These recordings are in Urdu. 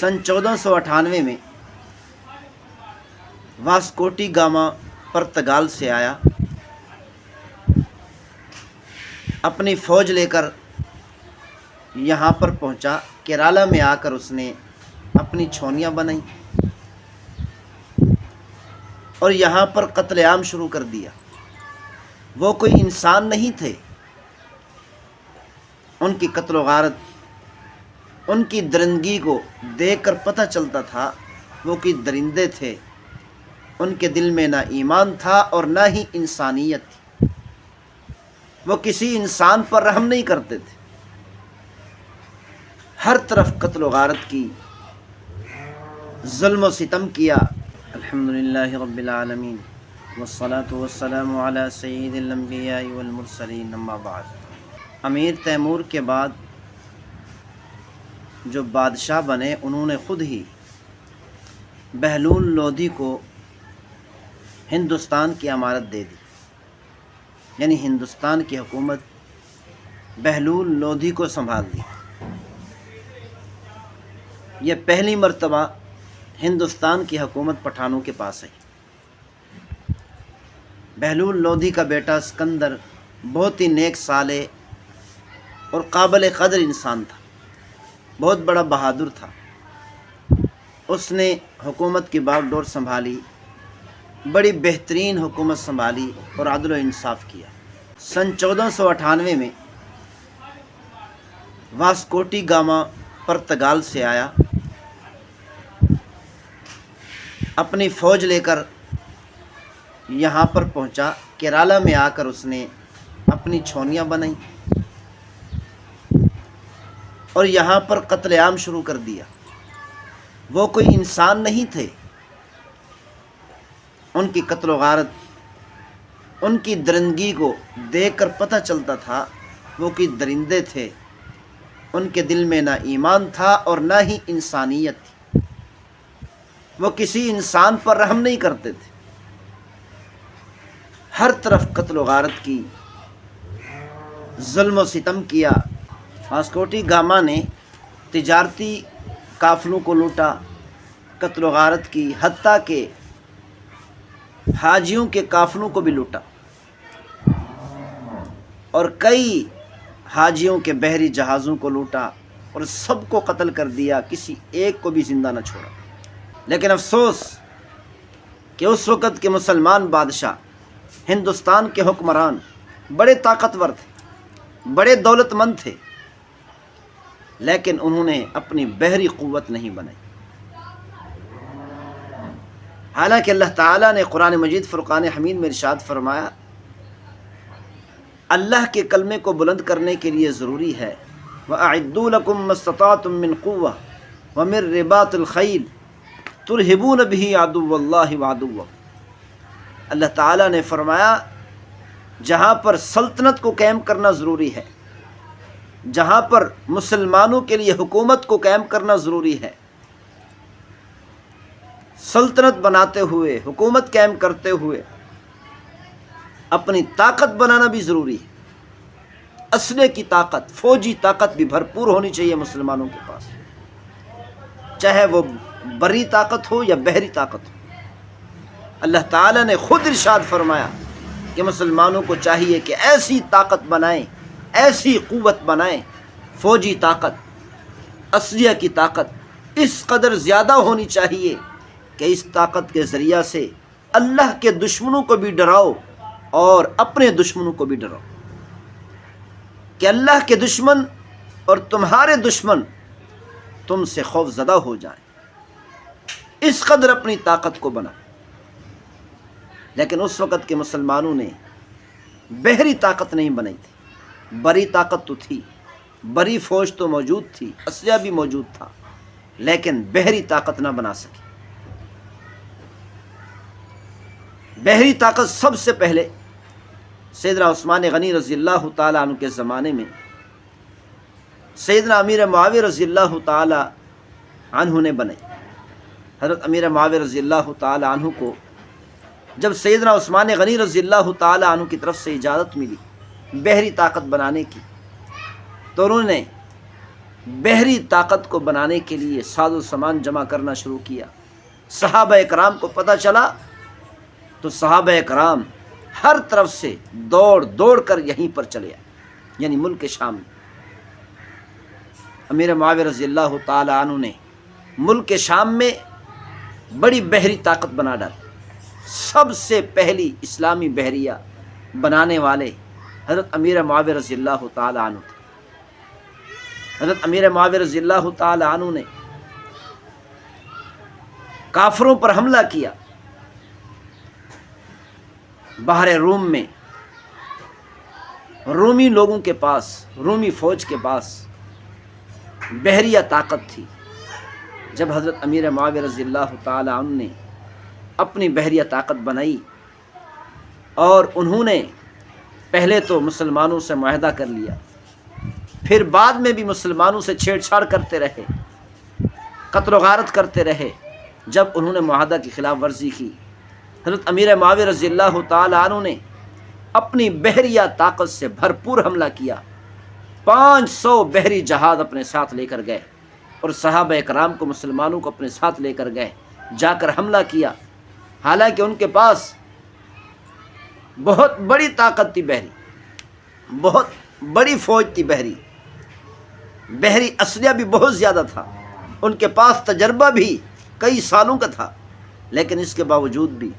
سن 1498 میں واسکوٹی گاما پرتگال سے آیا، اپنی فوج لے کر یہاں پر پہنچا۔ کیرالا میں آ کر اس نے اپنی چھونیاں بنائیں اور یہاں پر قتل عام شروع کر دیا۔ وہ کوئی انسان نہیں تھے، ان کی قتل و غارت، ان کی درندگی کو دیکھ کر پتہ چلتا تھا وہ کوئی درندے تھے۔ ان کے دل میں نہ ایمان تھا اور نہ ہی انسانیت تھی۔ وہ کسی انسان پر رحم نہیں کرتے تھے، ہر طرف قتل و غارت کی، ظلم و ستم کیا۔ الحمدللہ رب العالمین والصلاة والسلام علی سید الانبیاء والمرسلین، اما بعد۔ امیر تیمور کے بعد جو بادشاہ بنے، انہوں نے خود ہی بہلول لودھی کو ہندوستان کی امارت دے دی، یعنی ہندوستان کی حکومت بہلول لودھی کو سنبھال دی۔ یہ پہلی مرتبہ ہندوستان کی حکومت پٹھانوں کے پاس ہے۔ بہلول لودھی کا بیٹا اسکندر بہت ہی نیک صالح اور قابل قدر انسان تھا، بہت بڑا بہادر تھا۔ اس نے حکومت کی باغ ڈور سنبھالی، بڑی بہترین حکومت سنبھالی اور عدل و انصاف کیا۔ سن 1498 میں واسکوٹی گاما پرتگال سے آیا، اپنی فوج لے کر یہاں پر پہنچا۔ کیرالا میں آ کر اس نے اپنی چھونیاں بنائیں اور یہاں پر قتل عام شروع کر دیا۔ وہ کوئی انسان نہیں تھے، ان کی قتل و غارت، ان کی درندگی کو دیکھ کر پتہ چلتا تھا وہ کوئی درندے تھے۔ ان کے دل میں نہ ایمان تھا اور نہ ہی انسانیت تھی۔ وہ کسی انسان پر رحم نہیں کرتے تھے، ہر طرف قتل و غارت کی، ظلم و ستم کیا۔ واسکوٹی گاما نے تجارتی قافلوں کو لوٹا، قتل و غارت کی، حتیٰ کہ حاجیوں کے قافلوں کو بھی لوٹا اور کئی حاجیوں کے بحری جہازوں کو لوٹا اور سب کو قتل کر دیا، کسی ایک کو بھی زندہ نہ چھوڑا۔ لیکن افسوس کہ اس وقت کے مسلمان بادشاہ، ہندوستان کے حکمران بڑے طاقتور تھے، بڑے دولت مند تھے، لیکن انہوں نے اپنی بحری قوت نہیں بنائی۔ حالانکہ اللہ تعالیٰ نے قرآن مجید فرقان حمید میں ارشاد فرمایا، اللہ کے کلمے کو بلند کرنے کے لیے ضروری ہے وَأَعِدُّوا لَكُم مَّا اسْتَطَعْتُم مِّن قُوَّةٍ وَمِن رِّبَاطِ الْخَيْلِ تُرْهِبُونَ بِهِ عَدُوَّ اللَّهِ وَعَدُوَّكُمْ۔ اللہ تعالیٰ نے فرمایا، جہاں پر سلطنت کو قائم کرنا ضروری ہے، جہاں پر مسلمانوں کے لیے حکومت کو قائم کرنا ضروری ہے، سلطنت بناتے ہوئے، حکومت قائم کرتے ہوئے اپنی طاقت بنانا بھی ضروری ہے۔ اسلحے کی طاقت، فوجی طاقت بھی بھرپور ہونی چاہیے مسلمانوں کے پاس، چاہے وہ بری طاقت ہو یا بحری طاقت ہو۔ اللہ تعالیٰ نے خود ارشاد فرمایا کہ مسلمانوں کو چاہیے کہ ایسی طاقت بنائیں، ایسی قوت بنائیں، فوجی طاقت، اسلحے کی طاقت اس قدر زیادہ ہونی چاہیے کہ اس طاقت کے ذریعہ سے اللہ کے دشمنوں کو بھی ڈراؤ اور اپنے دشمنوں کو بھی ڈراؤ، کہ اللہ کے دشمن اور تمہارے دشمن تم سے خوف زدہ ہو جائیں۔ اس قدر اپنی طاقت کو بنا۔ لیکن اس وقت کے مسلمانوں نے بحری طاقت نہیں بنائی تھی، بری طاقت تو تھی، بری فوج تو موجود تھی، اسلحہ بھی موجود تھا، لیکن بحری طاقت نہ بنا سکی۔ بحری طاقت سب سے پہلے سیدنا عثمان غنی رضی اللہ تعالیٰ عنہ کے زمانے میں سیدنا امیر معاویہ رضی اللہ تعالیٰ عنہ نے بنائی۔ حضرت امیر معاویہ رضی اللہ تعالیٰ عنہ کو جب سیدنا عثمان غنی رضی اللہ تعالیٰ عنہ کی طرف سے اجازت ملی بحری طاقت بنانے کی، تو انہوں نے بحری طاقت کو بنانے کے لیے ساز و سامان جمع کرنا شروع کیا۔ صحابہ اکرام کو پتہ چلا تو صحابہ اکرام ہر طرف سے دوڑ دوڑ کر یہیں پر چلے آئے، یعنی ملک شام میں۔ امیر معاویہ رضی اللہ تعالی عنہ نے ملک شام میں بڑی بحری طاقت بنا ڈالی۔ سب سے پہلی اسلامی بحریہ بنانے والے حضرت امیر معاویہ رضی اللہ تعالی عنہ تھے۔ حضرت امیر معاویہ رضی اللہ تعالی عنہ نے کافروں پر حملہ کیا۔ بحر روم میں رومی لوگوں کے پاس، رومی فوج کے پاس بحریہ طاقت تھی۔ جب حضرت امیر معاویہ رضی اللہ تعالی عنہ نے اپنی بحریہ طاقت بنائی اور انہوں نے پہلے تو مسلمانوں سے معاہدہ کر لیا، پھر بعد میں بھی مسلمانوں سے چھیڑ چھاڑ کرتے رہے، قتل و غارت کرتے رہے۔ جب انہوں نے معاہدہ کی خلاف ورزی کی، حضرت امیر معاویہ رضی اللہ تعالی عنہ نے اپنی بحریہ طاقت سے بھرپور حملہ کیا۔ 500 بحری جہاز اپنے ساتھ لے کر گئے اور صحابہ اکرام کو، مسلمانوں کو اپنے ساتھ لے کر گئے، جا کر حملہ کیا۔ حالانکہ ان کے پاس بہت بڑی طاقت تھی، بہت بڑی فوج تھی، بحری اسلحہ بھی بہت زیادہ تھا، ان کے پاس تجربہ بھی کئی سالوں کا تھا، لیکن اس کے باوجود بھی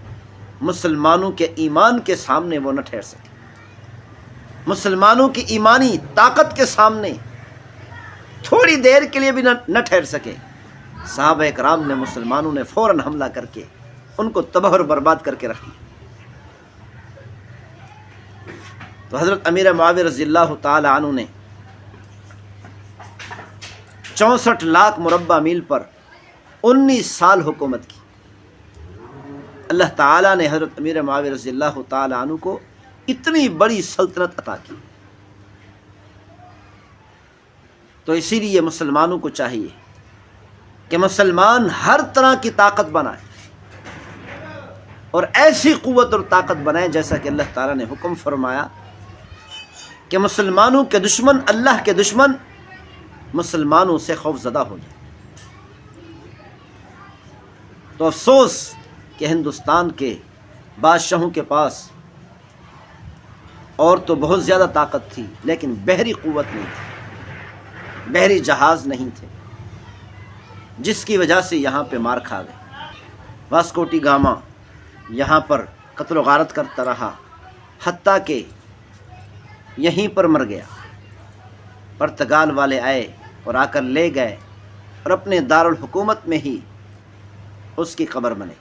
مسلمانوں کے ایمان کے سامنے وہ نہ ٹھہر سکے، مسلمانوں کی ایمانی طاقت کے سامنے تھوڑی دیر کے لیے بھی نہ ٹھہر سکے۔ صحابہ اکرام نے، مسلمانوں نے فوراً حملہ کر کے ان کو تباہ اور برباد کر کے رکھ دیا۔ تو حضرت امیر معاویہ رضی اللہ تعالی عنہ نے 64 لاکھ مربع میل پر 19 سال حکومت کی۔ اللہ تعالیٰ نے حضرت امیر معاویہ رضی اللہ تعالی عنہ کو اتنی بڑی سلطنت عطا کی۔ تو اسی لیے مسلمانوں کو چاہیے کہ مسلمان ہر طرح کی طاقت بنائے اور ایسی قوت اور طاقت بنائے جیسا کہ اللہ تعالیٰ نے حکم فرمایا کہ مسلمانوں کے دشمن، اللہ کے دشمن مسلمانوں سے خوف زدہ ہو جائے۔ تو افسوس کہ ہندوستان کے بادشاہوں کے پاس اور تو بہت زیادہ طاقت تھی، لیکن بحری قوت نہیں تھی، بحری جہاز نہیں تھے، جس کی وجہ سے یہاں پہ مار کھا گئے۔ واسکو ڈی گاما یہاں پر قتل و غارت کرتا رہا، حتیٰ کہ یہیں پر مر گیا۔ پرتگال والے آئے اور آ کر لے گئے اور اپنے دارالحکومت میں ہی اس کی قبر بنے۔